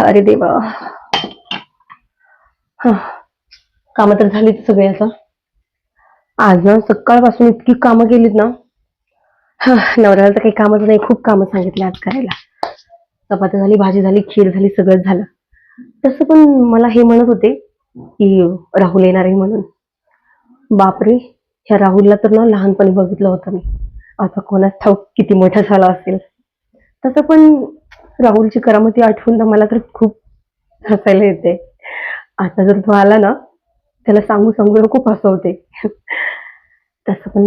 अरे देवा. कामं तर झालीच सगळे आता. आज ना सकाळपासून इतकी कामं केलीत ना. नवऱ्याला तर काही कामच नाही, खूप कामं सांगितले आज करायला. चपाती झाली, भाजी झाली, खीर झाली, सगळंच झालं. तसं पण मला हे म्हणत होते की राहुल येणार आहे म्हणून. बापरे, ह्या राहुलला तर ना लहानपणी बघितलं होतं मी. आता कोणास ठाऊक किती मोठा झाला असेल. तसं पण राहुलची करामती आठवून ना मला तर खूप हसायला येते. आता जर तो आला ना, त्याला सांगू सांगू ना खूप हसवते. तसं पण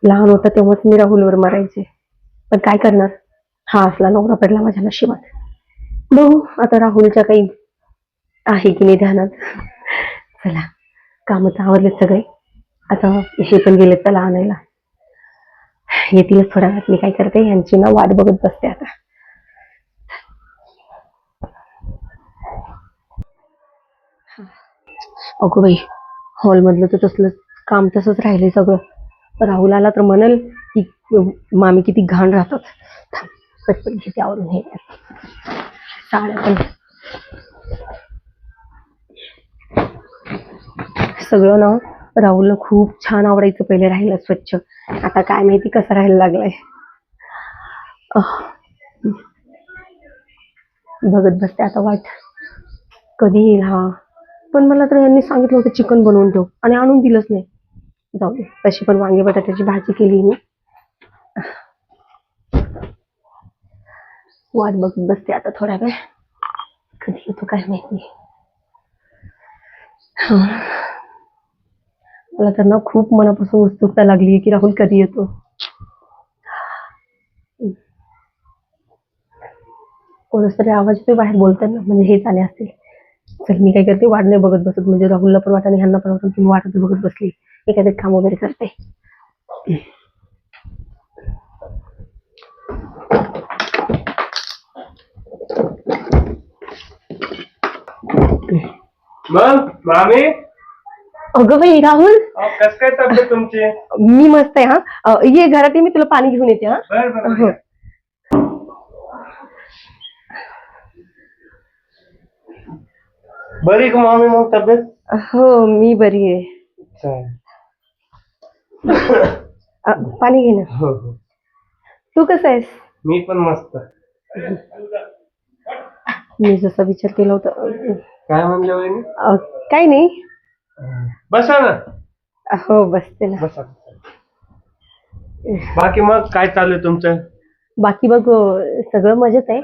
लहान होता तेव्हाच मी राहुलवर मारायचे. पण काय करणार, हा असला नवरा पडला माझ्या नशिबात. बघू आता राहुलच्या काही आहे की नाही ध्यानात. चला, कामं तर आवरलेत सगळे. आता हे पण गेलेत त्याला आणायला. येतीलच थोड्या वेळात. मी काय करते, यांची ना वाट बघत बसते आता. अगो बाई, हॉलमधलं तर तसलं काम तसंच राहिलंय सगळं. राहुल आला तर म्हणेल की मामी किती घाण राहतात. थांब, पटपट घेते आवरून हे. साड्या पण सगळं ना राहुलला खूप छान आवडायचं, पहिले राहिलं स्वच्छ. आता काय माहिती कसं राहायला लागलंय. बघत बसते आता वाट, कधी येईल हा. पण मला तर यांनी सांगितलं होतं चिकन बनवून ठेव, आणि आणून दिलंच नाही. जाऊ दे, तशी पण वांगे बटाट्याची भाजी केली मी. वाट बघत बसते आता थोड्या वेळ, कधी येतो काय माहिती. मला तर ना खूप मनापासून उत्सुकता लागली की राहुल कधी येतो. कोणाच तरी आवाज येतोय बाहेर बोलताना, म्हणजे हेच आले असतील. चल, मी काय करते, वाट नाही बघत बसत, म्हणजे राहुलला पण वाटत आणि ह्यांना पण वाटत की मी वाटच बघत बसली. एखादं काम वगैरे करते. मग मामी, अगं बाई राहुल, कस काय तब्येत तुमची? मी मस्त आहे. हा, ये घरात ये, मी तुला पाणी घेऊन येते. हा, बर बर हो. बरी का मामी मग तब्येत? हो, मी बरी आहे. पाणी घे ना. हो हो, तू कसं आहेस? मी पण मस्त. मी जसा विचार केला होता, काय म्हणले वहिनी? काही नाही. बसा ना. हो, बसते ना. बसा. बाकी मग काय चालू आहे तुमचं? बाकी बघ, सगळं मजेत आहे.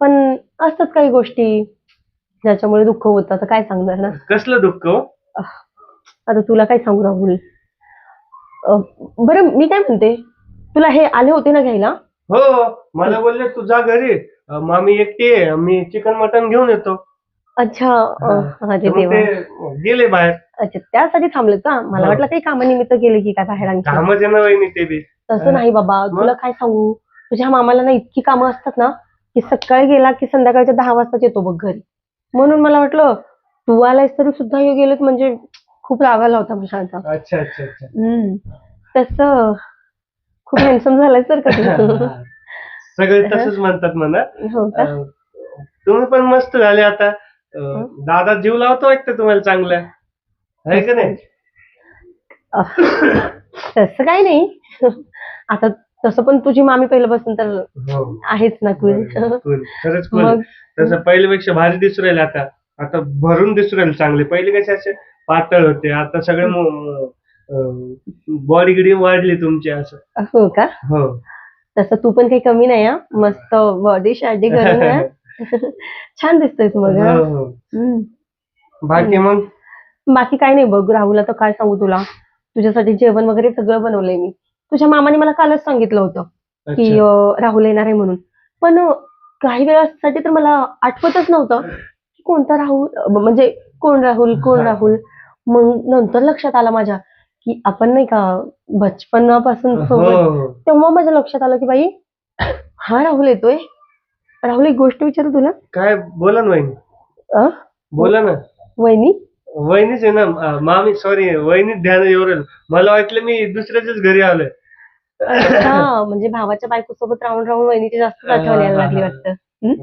पण असतात काही गोष्टी ज्याच्यामुळे दुःख होतं. आता काय सांगणार ना. कसलं दुःख हो? आता तुला काय सांगू राहुल. बरं, मी काय म्हणते, तुला हे आले होते ना घ्यायला? हो, मला बोलले तू जा घरी, मामी एकटी आहे, मी चिकन मटन घेऊन येतो. अच्छा. अरे तर मग देवा. ते गेले बाहेर. अच्छा, त्यासाठी थांबलेत का? मला वाटलं काही कामानिमित्त गेले की काय बाहेर आणखी. कामच आहे ना वहिनी ते बी. तसं नाही बाबा, मग? तुला काय सांगू, तुझ्या मामाला ना इतकी कामं असतात ना की सकाळी गेला की संध्याकाळच्या 10 वाजताच येतो बघ घरी. म्हणून मला वाटलं तू आलायस तरी सुद्धा हे गेलेत, म्हणजे खूप रागाला होता मुलांचा. अच्छा अच्छा अच्छा. तसं खूप हँडसम झालाय सर का तू. सगळे तसंच म्हणतात म्हणा. हो का? तुम्ही पण मस्त झाले आता. दादा जीव लावतो वाटतं तुम्हाला चांगला, आहे का नाही? तसं काही नाही. आता तसं पण तुझी मामी पहिल्यापासून तर हो, आहेच ना तू. cool. खरंच cool. मग तसं पहिल्यापेक्षा भारी दिसू राहिले आता. आता भरून दिसू राहिले चांगले. पहिले कसे असे पातळ होते, आता सगळे बॉडी गिडी वाढली तुमची असं. हो का? हो. तसं तू पण काही कमी नाही. मस्त बॉडी शाडी करून छान दिसतोयस मग. हो हो. हम्म. बाकी मग? बाकी काही नाही बघ राहुल, आता काय सांगू तुला. तुझ्यासाठी जेवण वगैरे सगळं बनवलंय मी. तुझ्या मामाने मला कालच सांगितलं होतं की राहुल येणार आहे म्हणून. पण काही वेळासाठी तर मला आठवतच नव्हतं की कोणता राहुल, म्हणजे कोण राहुल कोण राहुल. मग नंतर लक्षात आलं माझ्या की आपण नाही का बचपनापासून सोबत. हो. तेव्हा माझ्या लक्षात आलं की बाई, हा राहुल येतोय. राहुल, एक गोष्ट विचारू तुला. काय? बोला ना वहिनी, अ बोला ना. वहिनी. वहिनीच आहे ना. मामी, सॉरी, वहिनीच ध्यान येऊ राहिलं. मला वाटलं मी दुसऱ्याच्याच घरी आलोय. अच्छा, म्हणजे भावाच्या बायकोसोबत राहून राहून वहिनीची जास्त आठवण यायला लागली वाटतं.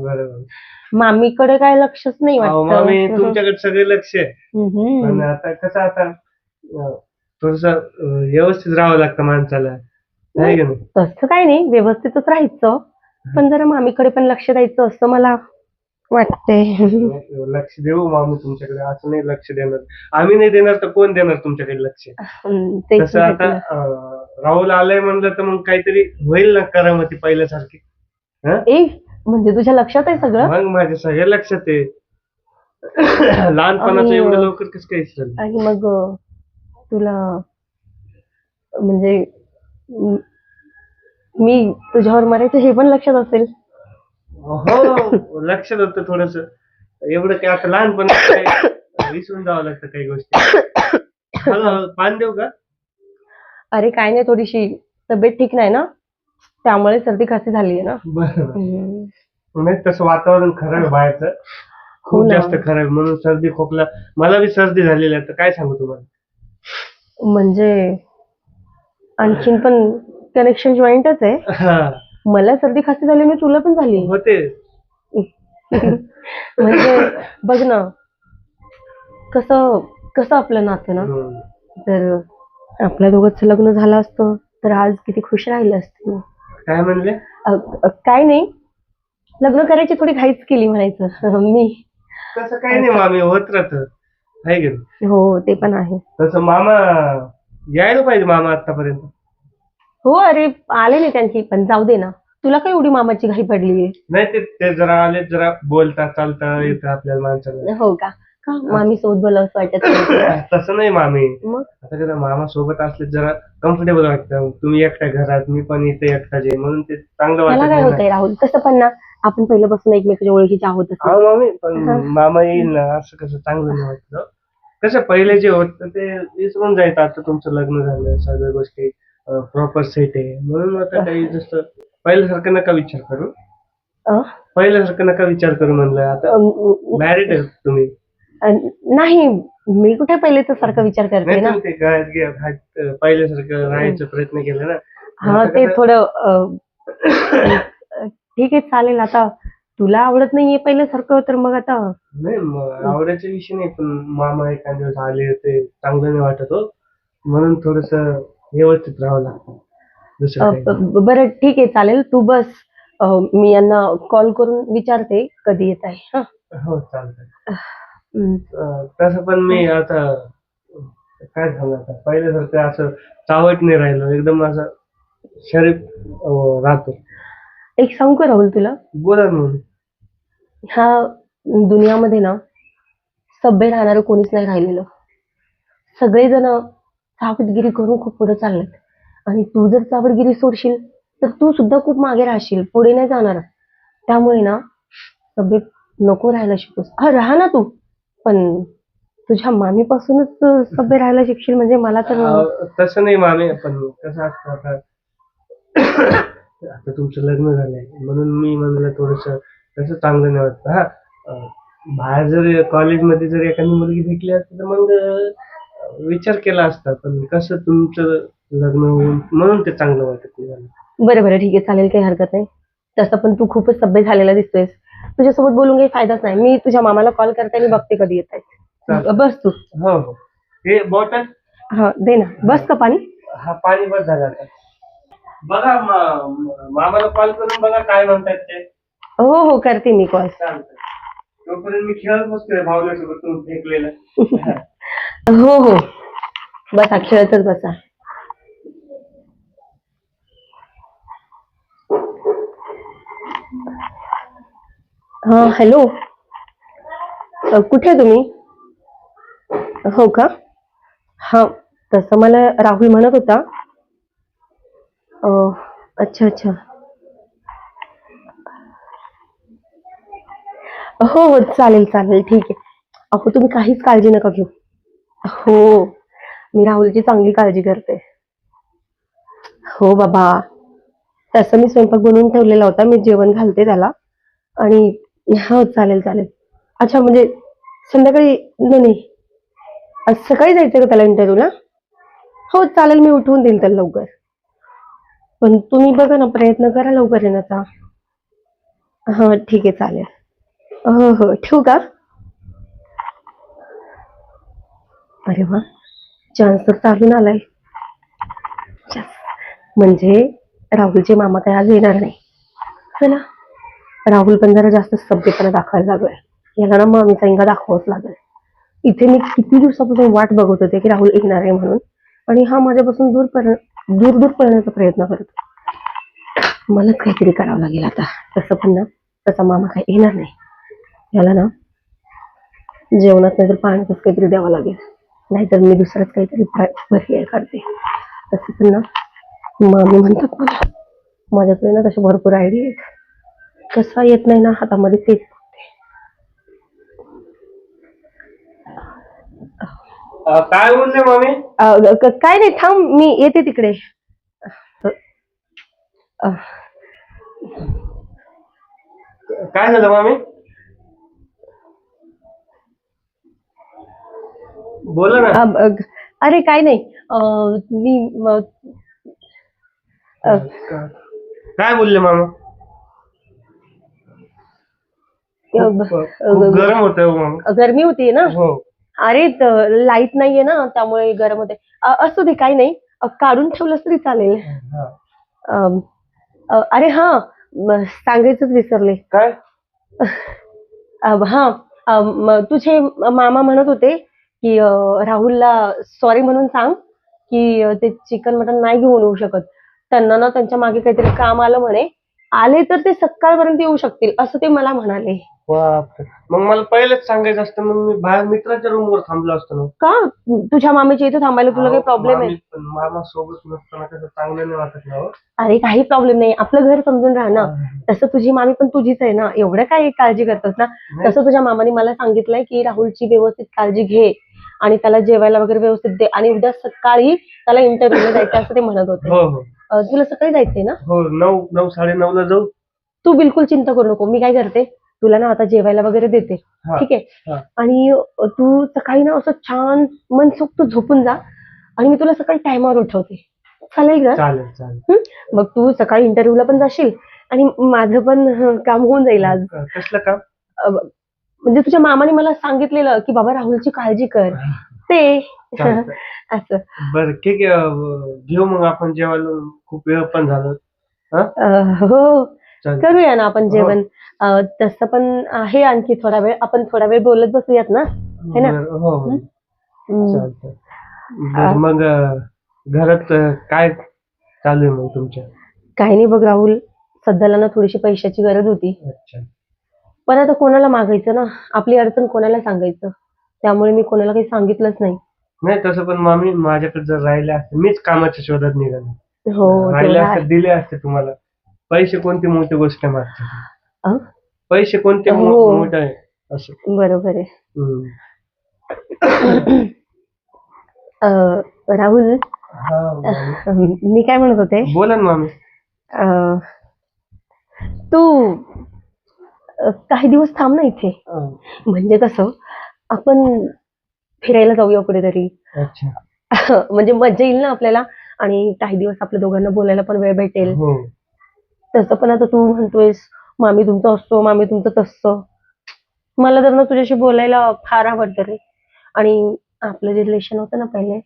बरोबर. मामीकडे काय लक्षच नाही अहो मामी वाटतं. तुमच्याकडे सगळे लक्ष आहे. पण हम्म. आता कसं आता थोडस व्यवस्थित राहावं लागतं माणसाला, आहे का नाही? तसं काही नाही, व्यवस्थितच राहायचं, पण जरा मामीकडे पण लक्ष द्यायचं असं मला वाटतंय. लक्ष देऊ मामी तुमच्याकडे, असं नाही लक्ष देणार. आम्ही नाही देणार तर कोण देणार तुमच्याकडे लक्ष? तेच तसं आता म्हटलं. राहुल आलंय म्हणलं तर मग काहीतरी होईल ना करामती पहिल्यासारखी. हं? म्हणजे तुझ्या लक्षात आहे सगळं? मग माझ्या सगळ्या लक्षात आहे. लहानपणाचं आणि एवढं लवकर कसं काय विसरलं? आणि मग तुला म्हणजे म- मी तुझ्यावर मरायचं हे पण लक्षात असेल. हो लक्षात होतं थोडस. एवढं काय आता लहानपण विसरून जावं लागतं काही गोष्टी. हळूहळू पान देऊ का? अरे काय नाही, थोडीशी तब्येत ठीक नाही ना, त्यामुळे सर्दी खासी झाली आहे ना. बरं. हम्म. नाही तसं वातावरण खरं आहे बाहेरचं, हो खूप ना. जास्त खरं आहे, म्हणून सर्दी खोकला. मला बी सर्दी झालेली आहे, तर काय सांगू तुम्हाला. म्हणजे आणखीन पण कनेक्शन जॉईंटच आहे. हा मला सर्दी खासी झाली आणि तुला पण झाली. होते. म्हणजे बघ ना, कसं कसं आपलं नातं ना. हम्म. जर आपल्या दोघांचं लग्न झालं असतं तर आज किती खुश राहिले असते मी. काय म्हणले? काय नाही, लग्न करायची थोडी घाईच केली म्हणायचं मी. तसं काही नाही मामी, होत राहतं, आहे की नाही? हो ते पण आहे. तसं मामा यायला पाहिजे, मामा आतापर्यंत. हो अरे आले नाही त्यांची, पण जाऊ दे ना, तुला काय एवढी मामाची घाई पडली? नाही ते जरा आले, जरा बोलता चालता येतं आपल्याला माणसाला. हो का? का मामी सोबत बोलावं असं वाटत नाही? तसं नाही मामी, मग आता कसं मामा सोबत असले जरा कम्फर्टेबल वाटतं. तुम्ही एकट्या घरात, मी पण इथे एकटाच आहे, म्हणून ते चांगलं त्याला वाटत काय नाही ना. होतंय राहुल, तसं पण ना आपण पहिल्यापासून एकमेकांच्या ओळखीचे आहोतच ना. हा मामी, पण मामा येईल ना असं कसं चांगलं नाही वाटतं. कसं पहिले जे होतं ते विसरून जायचं. आता तुमचं लग्न झालं, सगळ्या गोष्टी प्रॉपर सेट आहे, म्हणून आता काही जसं पहिल्यासारखं नका विचार करू. अं? पहिल्यासारखं नका विचार करू म्हणलं. आता अं, मॅरिड आहे तुम्ही. नाही, मी कुठे पहिलेच सारखा विचार करते नाही ना. तुम्ही ते गळ्यात पहिल्यासारखं राहायचा प्रयत्न केला ना. हा आता ते कसं- थोडं ठीक आहे चालेल. आता तुला आवडत नाहीये पहिल्यासारखं, तर मग आता नाही आवडायचा विषय नाही, पण मामा एखाद्या दिवस आले ते चांगलं नाही वाटत हो, म्हणून थोडस व्यवस्थित राहावं लागतं. दुसरं काही नाही. बरं ठीक आहे चालेल, तू बस. मी यांना कॉल करून विचारते कधी येत आहे. हा. हो चालतंय. हम्म. तसं पण मी आता काय सांगू, आता पहिल्यासारखं असं चावट नाही राहिलं, एकदम असं शरीर राहतो. एक सांगू का राहुल तुला, बोला ना म्हणून. ह्या दुनियामध्ये ना सभ्य राहणारं कोणीच नाही राहिलेलं. सगळेजण चावटगिरी करून खूप पुढे चाललेत, आणि तू जर चावटगिरी सोडशील तर तू सुद्धा खूप मागे राहशील, पुढे नाही जाणार. त्यामुळे ना सभ्य नको राहायला शिकूस. हा राहा ना तू, पण तुझ्या मामीपासूनच सभ्य राहायला शिकशील म्हणजे मला तर तसं नाही मामे, पण कसं असतं आता आता तुमचं लग्न झालंय म्हणून मी म्हणलं थोडस तसं चांगलं नाही वाटतं. हा बाहेर जर कॉलेजमध्ये जर एखादी मुलगी भेटली असती तर मग विचार केला असता, पण कसं तुमचं लग्न होऊन म्हणून ते चांगलं वाटत नाही मला. बरं बरं ठीक आहे चालेल, काही हरकत नाही. तसं पण तू खूपच सभ्य झालेला दिसतोयस. तुझ्यासोबत बोलून काही फायदाच नाही. मी तुझ्या मामाला कॉल करते आणि बघते कधी येत आहे. चालेल. बस तू. हो हो, हे बॉटल. हा दे ना, बस का पाणी. हा पाणी बस झालं आता. बघा मामाला कॉल करून बघा काय म्हणतात ते. हो हो करते मी कॉल. चालतंय. तोपर्यंत मी खेळत बसतोय भावल्यासोबत तुम्ही फेकलेलं. हो हो, बसा खेळतच बसा. हा हॅलो, कुठे आहे तुम्ही? हो का? हा, तसं मला राहुल म्हणत होता. अच्छा अच्छा. हो हो चालेल चालेल ठीक आहे. अहो तुम्ही काहीच काळजी नका घेऊ. हो, मी राहुलची चांगली काळजी करते. हो बाबा, तसं मी स्वयंपाक बनवून ठेवलेला होता, मी जेवण घालते त्याला. आणि हो चालेल चालेल. अच्छा म्हणजे संध्याकाळी नाही नाही, आज सकाळी जायचं का त्याला इंटरव्ह्यूला? हो चालेल, मी उठवून देईल त्याला लवकर. पण तुम्ही बघा ना, प्रयत्न करा लवकर येण्याचा. हा ठीक आहे चालेल. हो हो, ठेवू का? अरे वा, चान्स तर चालून आलाय. Chance. म्हणजे राहुलचे मामा काय आज येणार नाही. चला, राहुल पण जरा जास्त सभ्यपणा दाखवायला लागलाय. याला ना मामीचा इंगा दाखवाच लागेल. इथे मी किती दिवसापासून वाट बघत होते की राहुल येणार आहे म्हणून, आणि हा माझ्यापासून दूर दूर पळण्याचा प्रयत्न करतो. मलाच काहीतरी करावं लागेल आता. तसं पण ना, त्याचा मामा काही येणार नाही. याला ना जेवणात नाहीतर पाण्यातच काहीतरी द्यावं लागेल, नाहीतर मी दुसरंच काहीतरी पर्याय काढते. तसं पण ना, मामी म्हणतात मला, माझ्याकडे ना तसे भरपूर आयडिया आहेत. कसा येत नाही ना हातामध्ये तेच. काय बोलले मामी? काय नाही, थांब मी येते तिकडे. अ, काय झालं मामी? बोला ना. अरे काय नाही. मी काय बोलले मामा? खूप गरम होत मामा. गरमी होतीये ना. हो. अरे लाईट नाहीये ना, त्यामुळे गरम होते. असू दे, काही नाही. काढून ठेवलंस तरी चालेल. अम, अरे हा, सांगायचंच विसरले. काय? हा, तुझे मामा म्हणत होते की राहुलला सॉरी म्हणून सांग की ते चिकन मटन नाही घेऊन येऊ शकत. त्यांना ना त्यांच्या मागे काहीतरी काम आलं म्हणे. आले तर ते सकाळपर्यंत येऊ शकतील असं ते मला म्हणाले. बापरे, मग मला पहिलेच सांगायचं असतं, मग मी बाहेर मित्राच्या रूमवर थांबलो असतो ना. का तुझ्या मामीच्या इथे थांबायला तुला काही प्रॉब्लेम आहे? पण मामा सोबत नसताना कसं चांगलं नाही वाटत ना हो. अरे काही प्रॉब्लेम नाही, आपलं घर समजून राहा ना. तसं तुझी मामी पण तुझीच आहे ना, एवढं काय काळजी करतोस ना. तसं तुझ्या मामाने मला सांगितलंय की राहुलची व्यवस्थित काळजी घे आणि त्याला जेवायला वगैरे व्यवस्थित दे, आणि उद्या सकाळी त्याला इंटरव्ह्यूला जायचं असं ते म्हणत होते. हो हो तुला सकाळी जायचंय ना? हो, 9-9:30 ला जाऊ. तू बिलकुल चिंता करू नको. मी काय करते, तुला ना आता जेवायला वगैरे देते. हा, ठीक आहे. हा. आणि तू सकाळी ना असं छान मनसोक्त झोपून जा, आणि मी तुला सकाळी टायमावर उठवते. चालेल का? चालेल चालेल. मग तू सकाळी इंटरव्ह्यूला पण जाशील, आणि माझं पण काम होऊन जाईल आज. कसलं काम? म्हणजे तुझ्या मामाने मला सांगितलेलं की बाबा राहुलची काळजी कर, ते असं. बरं ठीक आहे, घेऊ मग आपण जेवायला. खूप वेळ पण झालं. हो, चालेल. करूया ना आपण जेवण. तसं पण आहे आणखी थोडा वेळ, आपण थोडा वेळ बोलत बसूयात ना, है ना? बरं, हो हो. हम्म. चालतंय. बरं, मग घरात काय चालू आहे मग तुमच्या? काही नाही बघ राहुल, सध्याला ना थोडीशी पैशाची गरज होती. अच्छा. पण आता कोणाला मागायचं ना, आपली अडचण कोणाला सांगायचं, त्यामुळे मी कोणाला काही सांगितलंच नाही. नाही, तसं पण मामी माझ्याकडे जर राहिले असते, मीच कामाच्या शोधात निघालो. हो, राहिले तेवढं असते, आहे. दिले असते तुम्हाला. पैसे कोणती मोठी गोष्ट आहे मागची? अं? पैसे कोणते हो. मोठे आहे असं? बरोबर आहे. हम्म. राहुल, हा मामी. मी काय म्हणत होते, बोला ना मामी. अं, तू काही दिवस थांब ना इथे. म्हणजे कसं, आपण फिरायला जाऊया कुठेतरी. अच्छा. म्हणजे मजा येईल ना आपल्याला, आणि काही दिवस आपल्या दोघांना बोलायला पण वेळ भेटेल. हो. तसं पण आता तू म्हणतोयस मामी तुमचं असतो, मामी तुमचं तसं. मला तर ना तुझ्याशी बोलायला फार आवडतं रे. आणि आपलं जे रिलेशन होतं ना पहिले,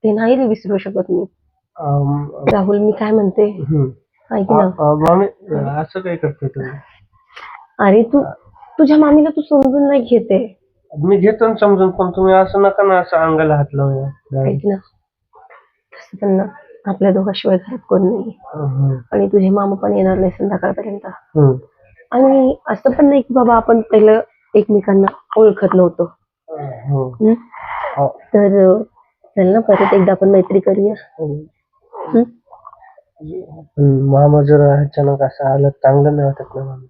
ते नाही रे विसरू शकत मी. राहुल, मी काय म्हणते, ऐक ना. मामी असं काय करते तुम्ही? अरे तुझ्या मामीला तू समजून नाही घेते. मी घेतो ना समजून, पण तुम्ही असं नका ना, असं अंगाला हात लावूया. ऐक ना, तसं पण ना आपल्या दोघांशिवाय घरात कोण नाही, आणि तुझे मामा पण येणार नाही संध्याकाळपर्यंत. आणि असं पण नाही की बाबा आपण पहिलं एकमेकांना ओळखत नव्हतो. तर चल ना, परत एकदा आपण मैत्री करूया. मामा जर अचानक असं आलं, चांगलं नाही वाटत ना मामी.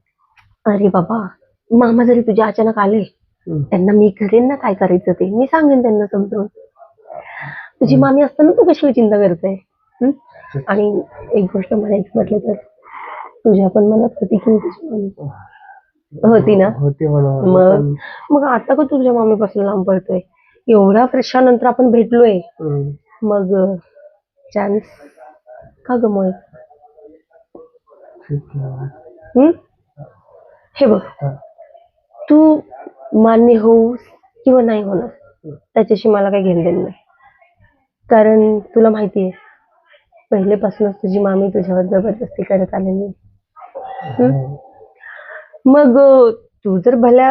अरे बाबा, मामा जरी तुझ्या अचानक आले, त्यांना मी करेन ना काय करायचं ते, मी सांगेन त्यांना समजावून. तुझी मामी असताना तू कशाला चिंता करते? आणि एक गोष्ट म्हणायचं म्हटलं तर, तुझ्या पण मनात होती की तुझी मामी होती ना? होती म्हणा. मग आता का तुझ्या मामीपासून लांब पडतोय? एवढ्या वर्षानंतर आपण भेटलोय, मग चान्स का गमवायचा? हे बघ, तू मान्य होऊ किंवा नाही होणार त्याच्याशी मला काही घेणं देणं नाही. कारण तुला माहिती आहे पहिलेपासूनच तुझी मामी तुझ्यावर जबरदस्ती करत आलेली आहे. मग तू जर भल्या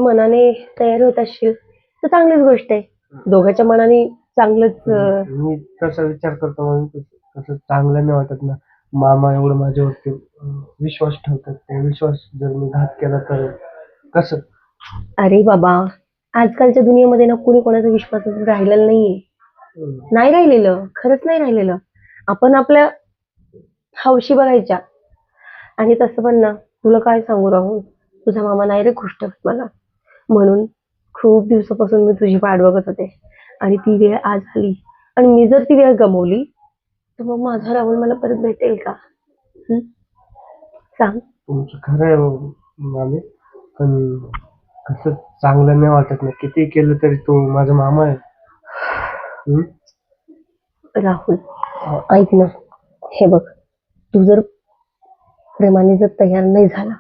मनाने तयार होत असशील तर चांगलीच गोष्ट आहे. दोघांच्या मनाने चांगलंच मी तसा विचार करतो म्हणून तसं चांगलं नाही वाटत ना. मामा एवढं माझ्यावरती विश्वास ठेवतात. ते विश्वास जर मी घात केला तर कसं? अरे बाबा आजकालच्या दुनियेमध्ये ना कुणी कोणाचा विश्वास राहिलेला नाहीये. नाही राहिलेलं, खरंच नाही राहिलेलं. आपण आपल्या हौशी बघायच्या. आणि तसं पण ना तुला काय सांगू राहुल, तुझा मामा नाही रे खुश ठेवत मला. म्हणून खूप दिवसापासून मी तुझी वाट बघत होते आणि ती वेळ आज आली. आणि मी जर ती वेळ गमावली तर मग माझा राहुल मला परत भेटेल का? हं? सांग. तुमचं खरं आहे मामी, पण कसं चांगलं नाही वाटत ना. किती केलं तरी तो माझा मामा आहे. हम्म? राहुल ऐक ना, हे बघ तू जर प्रेमाने जर तयार नाही झाला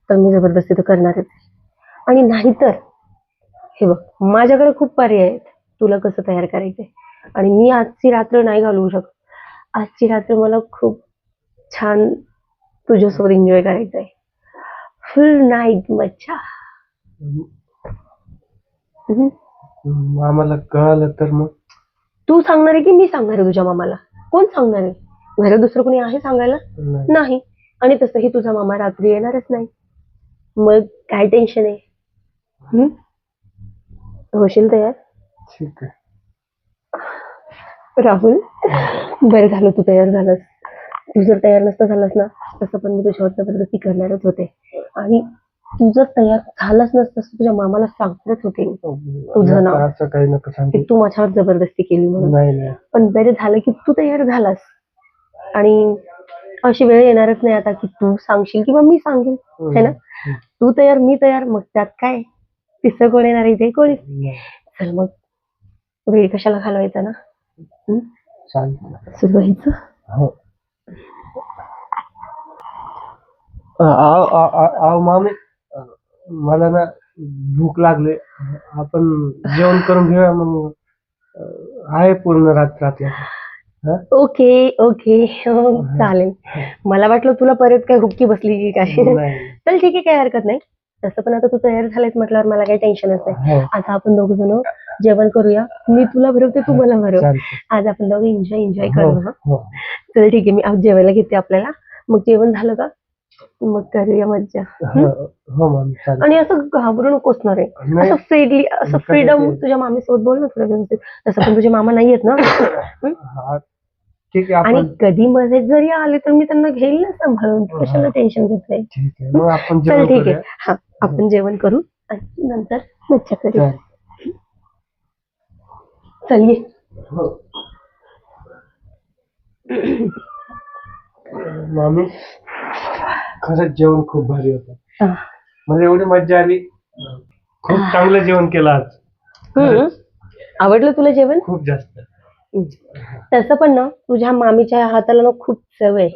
तर मी जबरदस्ती तर करणारच आहे. आणि नाहीतर हे बघ माझ्याकडे खूप पर्याय आहेत तुला कसं तयार करायचंय. आणि मी आजची रात्र नाही घालवू शकत. आजची रात्र मला खूप छान तुझ्यासोबत एन्जॉय करायचंय. फुल नाईट मज्जा. हम्म. मामाला कळालं तर मग तू सांगणार आहे की मी सांगणार आहे तुझ्या मामाला? कोण सांगणार आहे? घरात दुसरं कोणी आहे सांगायला? नाही. नाही. आणि तसंही तुझा मामा रात्री येणारच नाही. मग काय टेन्शन आहे? हम्म? होशील तयार? ठीक आहे. राहुल बरं झालं तू तयार झालास. तू जर तयार नसता झालास ना तसं पण मी तुझ्यावर जबरदस्ती करणारच होते. आणि तू जर तयार झालाच नसतास तुझ्या मामाला सांगणारच होते तुझं नाव असं काही नका की सांगू. तू माझ्यावर जबरदस्ती केली म्हणून. नाही. पण बरं झालं की तू तयार झालास. आणि अशी वेळ येणारच नाही आता की तू सांगशील किंवा मी सांगेन. है ना? तू तयार मी तयार मग त्यात काय तिसरं कोण येणार इथे? कोणीच. चल मग वेळ कशाला घालवायचा ना. सुरू व्हायचं. हो. आव मामी, मला ना भूक लागली. आपण जेवण करून घेऊया मग. आहे पूर्ण रात्र आपल्या. ओके ओके चालेल. मला वाटलं तुला परत काय हुक्की बसली की काय. चल ठीक आहे काही हरकत नाही. तसं पण आता तू तयार झालायस म्हटल्यावर मला काही टेन्शनच नाही. आता आपण दोघ जण जेवण करूया. मी तुला भरवते तू मला भरव. आज आपण दोघं एन्जॉय करू. चल ठीक आहे मी आज जेवायला घेते आपल्याला. मग जेवण झालं का मग करूया मज्जा. आणि असं घाबरू नकोस ना रे. असं फ्रीली असं फ्रीडम तुझ्या मामी सोबत बोल ना थोडं व्यवस्थित. तसं पण तुझे मामा नाहीयेत ना. ठीक आहे. आणि कधी मध्ये जरी आले तर मी त्यांना घेईल ना सांभाळून. कशाला टेन्शन घेतलंय. चल ठीक आहे. हा आपण जेवण करू आणि नंतर मज्जा करू. चल ये. मामी खरंच जेवण खूप भारी होतं. मला एवढी मज्जा आली. खूप चांगलं जेवण केलं आज. आवडलं तुला जेवण? खूप जास्त. तसं पण ना तुझ्या मामीच्या हाताला ना खूप चव आहे.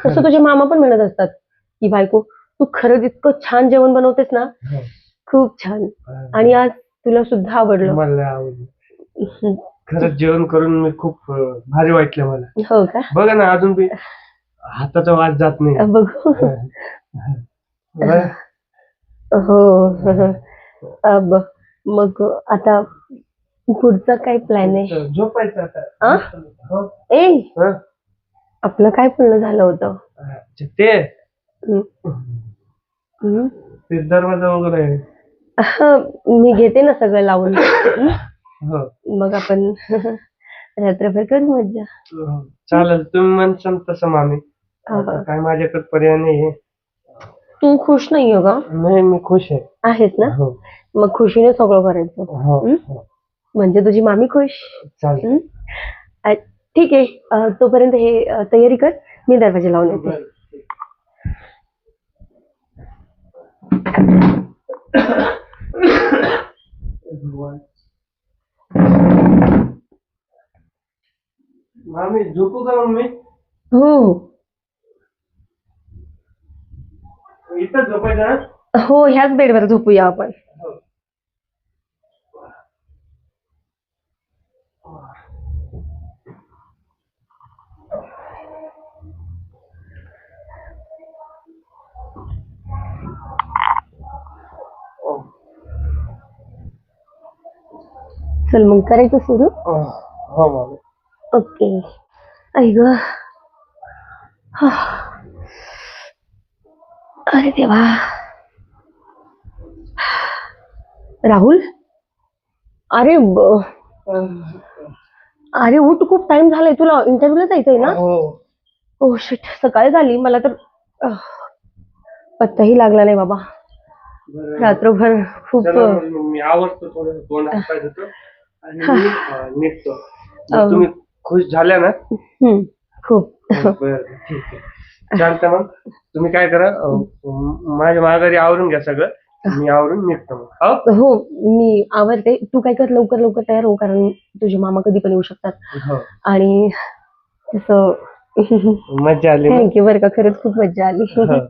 तसं तुझे मामा पण म्हणत असतात की बायको तू खरंच इतकं छान जेवण बनवतेस ना. खूप छान. आणि आज तुला सुद्धा आवडलं. मला आवडलं. खरंच जेवण करून मी खूप भारी वाटलं मला. हो का? बघा ना अजून बी हाताचा वास जात नाही. बघू. हो. मग आता पुढचा काय प्लॅन आहे? झोपायचं आता. आपलं काय बोलणं झालं होतं? ते दरवाजा वगैरे मी घेते ना सगळं लावून. मग आपण रात्रभर करू मज्जा. चालेल तुम्ही म्हणसान तसं मामी. काय माझ्याकडे पर्याय नाही. तू खुश नाहीये का? नाही मी खुश आहे. आहेस ना? मग खुशीने सगळं करायचं. म्हणजे तुझी मामी खुश. चालेल. ठीक आहे तोपर्यंत हे तयारी कर मी दरवाजा लावून येते. मामी झोपू का मग मी? हो इथं झोपायचं. हो, ह्याच बेडवर झोपूया आपण. चल मग करायचं सुरू. हो मामी. ओके. आई ग. अरे देवा. राहुल, अरे अरे उठ, खूप टाइम झालाय, तुला इंटरव्ह्यूला जायचंय ना? हो. ओ शिट, सकाळ झाली, मला तर अह, पत्ताही लागला नाही बाबा. बरं. रात्रभर खूप चला मग मी आवडतो थोडं तोंड हात पाय धुतो आणि मी निघतो. मग तुम्ही खुश झाल्या ना? खूप. बरं ठीक आहे. चालतं मग तुम्ही काय करा, माझ्या माघारी आवरून घ्या सगळं, मी आवरून निघतो मग. हो, मी आवरते, तू काय कर, लवकर लवकर तयार हो, कारण तुझे मामा कधी पण येऊ शकतात. हो. आणि तसं मजा आली ना? थँक्यू बरं का, खरंच खूप मज्जा आली. हो.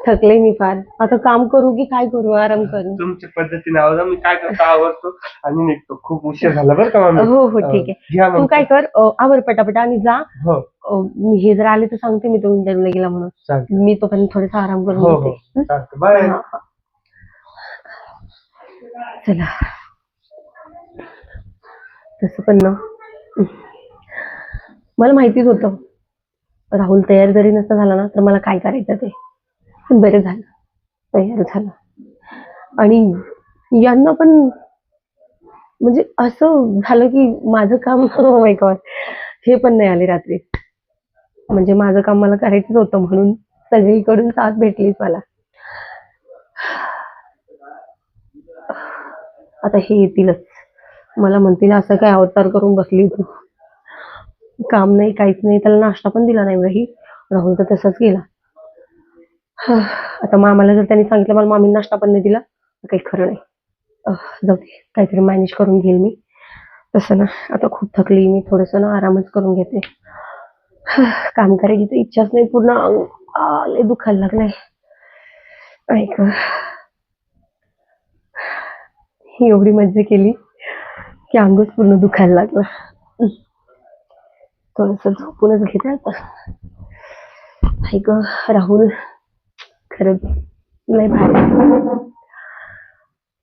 थकले मी फार, आता काम करू की काय करू, आराम करू? तुमच्या पद्धतीने आवरा, मी काय करतो आवरतो आणि निघतो. खूप उशीर झाला बरं का मामी. हो हो ठीक आहे. घ्या तू मग. काय कर, आवर पटापटा आणि जा. हो मी हे जर आले तर सांगते मी तो इंटरव्ह्यूला गेला म्हणून. चालतं. मी तोपर्यंत थोडासा आराम करून हो हो घेते. चालतं. बाय. हा, हा. चला. तसं पण ना, मला माहितीच होतं राहुल तयार जरी नसता झाला ना तर मला काय करायचं ते. पण बरं झालं तयार झालं. आणि यांना पण म्हणजे असं झालं की माझं काम oh my God, हे पण नाही आले रात्री. म्हणजे माझं काम मला करायचंच होतं म्हणून सगळीकडून साथ भेटलीच मला. आता हे येतीलच, मला म्हणतील असं काय अवतार करून बसली तू, काम नाही काहीच नाही. त्याला नाश्ता पण दिला नाही बाई, राहुल तर तसाच गेला. आता मामाला जर त्यांनी सांगितलं मला मामीने नाश्ता पण नाही दिला तर काही खरं नाही. जाऊ दे, काहीतरी मॅनेज करून घेईल मी. तसं ना आता खूप थकली मी, थोडंसं ना आरामच करून घेते. काम करायची तर इच्छाच नाही, पूर्ण अंग लय दुखायला लागलंय. ऐक, एवढी मज्जा केली की अंगच पूर्ण दुखायला लागलं. थोडंसं झोपूनच घेते आता. ऐक राहुल, खरंच लय भारी.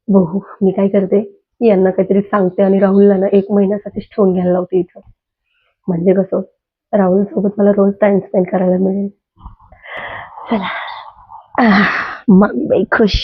बघू मी काय करते, यांना काहीतरी सांगते आणि राहुलला ना 1 महिन्यासाठीच ठेवून घ्यायला लावते इथं. म्हणजे कसं राहुल सोबत मला रोज टाइम स्पेंड करायला मिळेल. चला. मामी बाई खुश.